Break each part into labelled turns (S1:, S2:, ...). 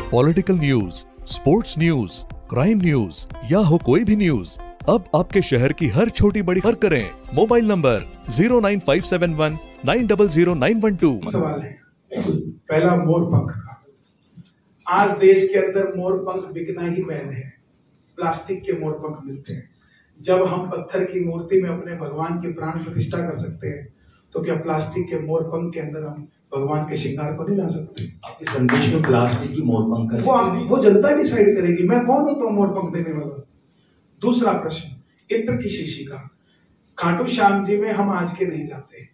S1: Political news, sports news, crime news या हो कोई भी न्यूज, अब आपके शहर की हर छोटी बड़ी खबर करें। Mobile number 09571900912।
S2: सवाल है पहला मोर पंख का। आज देश के अंदर मोर पंख बिकना ही बैन है। प्लास्टिक के मोर पंख मिलते हैं। जब हम पत्थर की मूर्ति में अपने भगवान की प्राण प्रतिष्ठा कर सकते हैं, तो क्या प्लास्टिक के मोर पंख के अंदर हम भगवान के श्रृंगार को नहीं ला सकते?
S3: आपके संदेश में प्लास्टिक की मोर पंख का
S2: वो जनता डिसाइड करेगी। मैं कौन होता हूँ मोर पंख देने वाला? दूसरा प्रश्न, इत्र की शीशी का। खाटू श्याम जी में हम आज के नहीं जाते,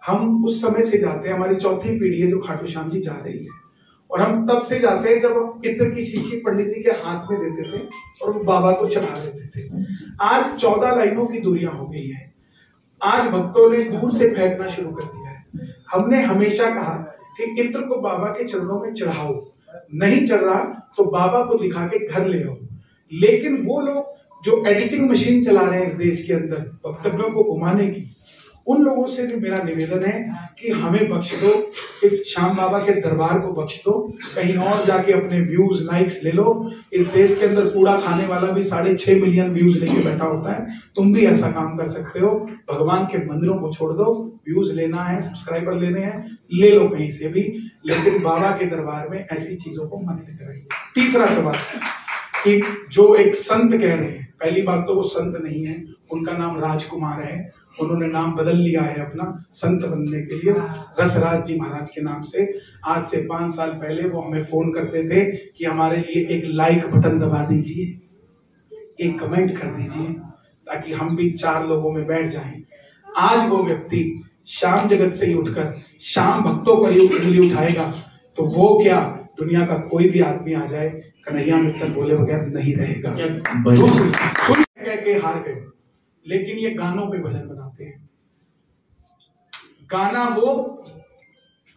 S2: हम उस समय से जाते हैं। हमारी चौथी पीढ़ी है जो खाटू श्याम जी जा रही है, और हम तब से जाते हैं जब इत्र की शीशी पंडित जी के हाथ में देते थे और वो बाबा को चढ़ा देते थे। आज 14 लाइनों की दूरियां हो गई है। आज भक्तों ने दूर से फेंकना शुरू कर दिया है। हमने हमेशा कहा कि इत्र को बाबा के चरणों में चढ़ाओ, नहीं चढ़ रहा तो बाबा को दिखा के घर ले आओ। लेकिन वो लोग जो एडिटिंग मशीन चला रहे हैं इस देश के अंदर वक्तव्यों को घुमाने की, उन लोगों से भी मेरा निवेदन है कि हमें बख्श दो, इस श्याम बाबा के दरबार को बख्श दो। कहीं और जाके अपने व्यूज लाइक्स ले लो। इस देश के अंदर कूड़ा खाने वाला भी 6.5 मिलियन व्यूज लेके बैठा होता है। तुम भी ऐसा काम कर सकते हो। भगवान के मंदिरों को छोड़ दो। व्यूज लेना है, सब्सक्राइबर लेने हैं, ले लो कहीं से भी, लेकिन बाबा के दरबार में ऐसी चीजों को मत कराइए। तीसरा सवाल कि जो एक संत कह रहे हैं, पहली बात तो वो संत नहीं है, उनका नाम राजकुमार है। उन्होंने नाम बदल लिया है अपना संत बनने के लिए, रसराज जी महाराज के नाम से। आज से 5 साल पहले वो हमें फोन करते थे कि हमारे लिए एक लाइक बटन दबा दीजिए, एक कमेंट कर दीजिए, ताकि हम भी 4 लोगों में बैठ जाएं। आज वो व्यक्ति श्याम जगत से ही उठकर श्याम भक्तों पर ही उंगली उठाएगा तो वो क्या, दुनिया का कोई भी आदमी आ जाए, कन्हैया मित्तल बोले बगैर नहीं रहेगा। सुन के हार गए, लेकिन ये गानों पे भजन बनाते हैं। गाना वो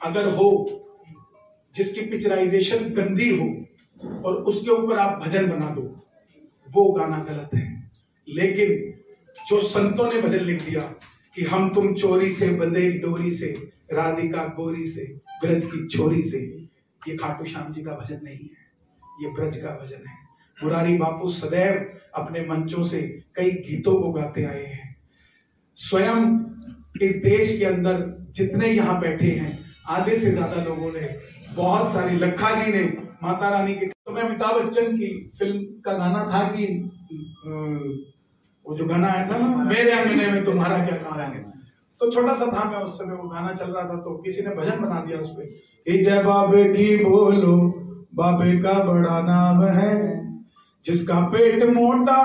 S2: अगर हो जिसकी पिक्चराइजेशन गंदी हो और उसके ऊपर आप भजन बना दो, वो गाना गलत है। लेकिन जो संतों ने भजन लिख दिया कि हम तुम चोरी से बंधे डोरी से, राधिका गोरी से, ब्रज की छोरी से, ये खाटू श्याम जी का भजन नहीं है, ये ब्रज का भजन है। मुरारी बापू सदैव अपने मंचों से कई गीतों को गाते आए हैं। स्वयं इस देश के अंदर जितने यहाँ बैठे हैं, आधे से ज्यादा लोगों ने, बहुत सारी, लखा जी ने माता रानी के, तो मैं अमिताभ बच्चन की फिल्म का गाना था कि वो जो गाना आया था ना, मेरे अंगने में तुम्हारा क्या काम है, तो छोटा सा था मैं उस समय, वो गाना चल रहा था तो किसी ने भजन बना दिया उस पे कि जय बाबे की बोलो, बाबे का बड़ा नाम है, जिसका पेट मोटा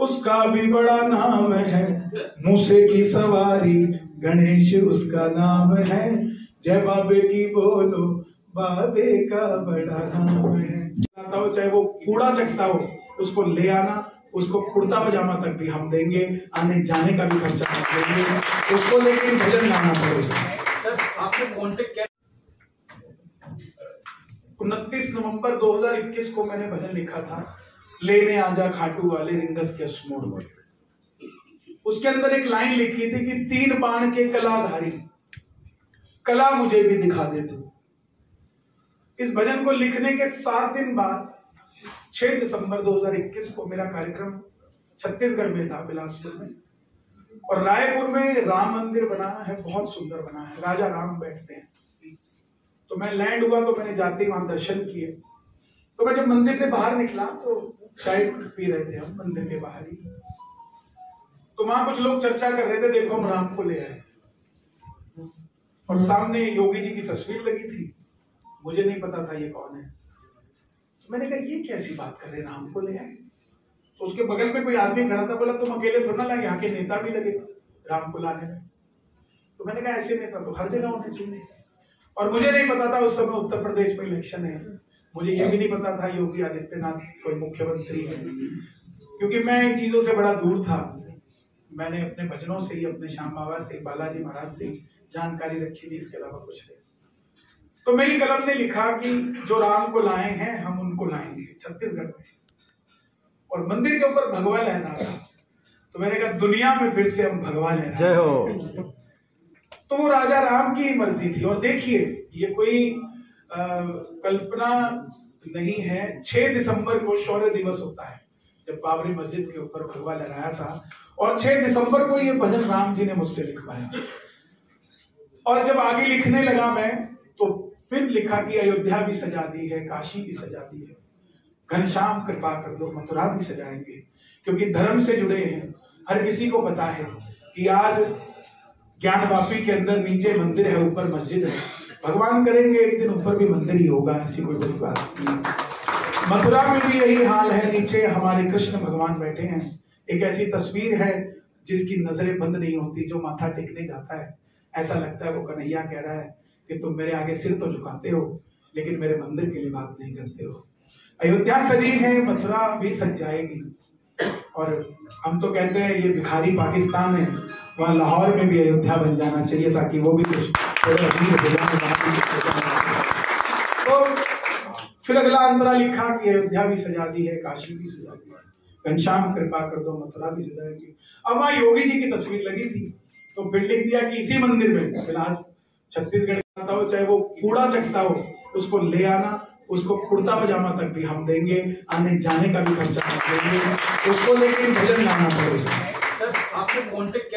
S2: उसका भी बड़ा नाम है, मूसे की सवारी गणेश उसका नाम है, जय बाबे की बोलो, बाबे का बड़ा नाम है। चाहे वो कूड़ा चकता हो, उसको ले आना, उसको कुर्ता पजामा तक भी हम देंगे, आने जाने का भी खर्चा देंगे उसको, लेकिन भजन गाना पड़ेगा।
S4: सर आपने कॉन्टेक्ट क्या?
S2: 29 नवंबर 2021 को मैंने भजन लिखा था, लेने आजा खाटू वाले रिंगस के स्मोड़ में। उसके अंदर एक लाइन लिखी थी कि 3 बाण के कलाधारी, कला मुझे भी दिखा दे तू। इस भजन को लिखने के 7 दिन बाद 6 दिसंबर 2021 को मेरा कार्यक्रम छत्तीसगढ़ में था, बिलासपुर में, और रायपुर में राम मंदिर बना है, बहुत सुंदर बना है, राजा राम बैठते हैं। तो मैं लैंड हुआ तो मैंने जाते ही वहां दर्शन किए। तो मैं जब मंदिर से बाहर निकला तो चाय पी रहे थे हम मंदिर के बाहर ही, तो वहां कुछ लोग चर्चा कर रहे थे, देखो हम राम को ले आए, और सामने योगी जी की तस्वीर लगी थी। मुझे नहीं पता था ये कौन है, तो मैंने कहा ये कैसी बात कर रहे, राम को ले आए। तो उसके बगल में कोई आदमी खड़ा था, बोला तुम अकेले थोड़ा लाए, यहाँ के नेता भी लगे राम को लाने में। तो मैंने कहा ऐसे नेता तो हर जगह होने चाहिए। और मुझे नहीं पता था उस समय उत्तर प्रदेश में इलेक्शन है, मुझे ये भी नहीं पता था योगी आदित्यनाथ कोई मुख्यमंत्री है, क्योंकि मैं इन चीजों से बड़ा दूर था। मैंने अपने भजनों से ही, अपने श्याम बाबा से, बालाजी महाराज से जानकारी रखी थी, इसके अलावा कुछ नहीं। तो मेरी कलम ने लिखा कि जो राम को लाए हैं हम उनको लाएंगे छत्तीसगढ़ में, और मंदिर के ऊपर भगवा लहरा था। तो मैंने कहा दुनिया में फिर से हम भगवा लहरा, जय हो। तो वो राजा राम की मर्जी थी। और देखिए ये कोई कल्पना नहीं है। 6 दिसंबर को शौर्य दिवस होता है, जब बाबरी मस्जिद के ऊपर भगवा लगाया था, और 6 दिसंबर को ये भजन राम जी ने मुझसे लिखवाया। और जब आगे लिखने लगा मैं, तो फिर लिखा कि अयोध्या भी सजा दी है, काशी भी सजा दी है, घनश्याम कृपा कर दो मथुरा भी सजाएंगे। क्योंकि धर्म से जुड़े हैं, हर किसी को पता है कि आज ज्ञानवापी के अंदर नीचे मंदिर है, ऊपर मस्जिद है। भगवान करेंगे एक दिन ऊपर भी मंदिर ही होगा, ऐसी कोई बड़ी बात नहीं। मथुरा में भी यही हाल है, नीचे हमारे कृष्ण भगवान बैठे हैं। एक ऐसी तस्वीर है जिसकी नजरें बंद नहीं होती, जो माथा टेकने जाता है ऐसा लगता है वो कन्हैया कह रहा है कि तुम मेरे आगे सिर तो झुकाते हो, लेकिन मेरे मंदिर के लिए बात नहीं करते हो। अयोध्या सजी है, मथुरा भी सज जाएगी। और हम तो कहते हैं ये भिखारी पाकिस्तान है, वहां लाहौर में भी अयोध्या बन जाना चाहिए, ताकि वो भी कुछ तो फिर अगला अंतरा लिखा कि अयोध्या भी सजा दी है, काशी भी सजा दी है, घनश्याम कृपा कर दो मथुरा भी सजाएगी। अब वहां योगी जी की तस्वीर लगी थी, तो फिर लिख दिया कि इसी मंदिर में फिलहाल छत्तीसगढ़ आता हो, चाहे वो कूड़ा चकता हो, उसको ले आना, उसको कुर्ता पजामा तक भी हम देंगे, आने जाने का भी खर्चा हम देंगे, उसको लेकर भजन गाना पड़ेगा।
S4: सर आपने कॉन्टेक्ट